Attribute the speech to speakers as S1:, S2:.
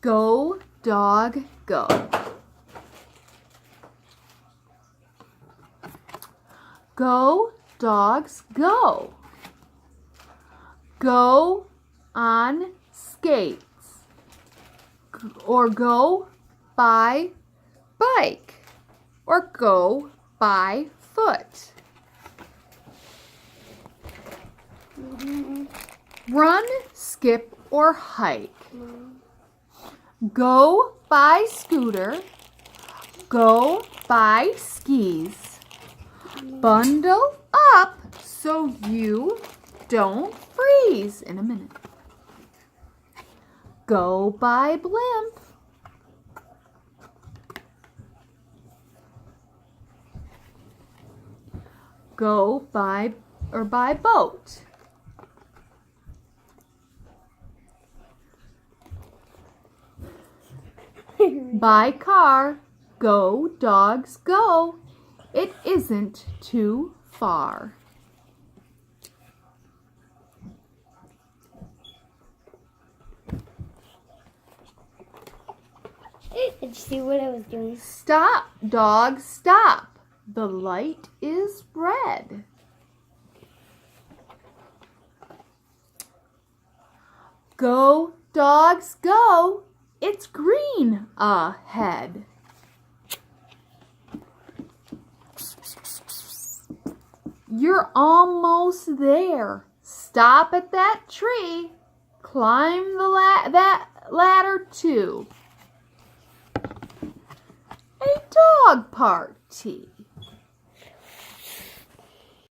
S1: Go, dog, go. Go, dogs, go. Go on skates. Or go by bike. Or go by foot. Run, skip, or hike. Go by scooter. Go by skis. Bundle up so you don't freeze in a minute. Go by blimp. Go by boat. By car. Go, dogs, go. It isn't too far.
S2: Did you see what I was doing?
S1: Stop, dog, stop. The light is red. Go, dogs, go. It's green ahead. You're almost there. Stop at that tree. Climb that ladder too. A dog party.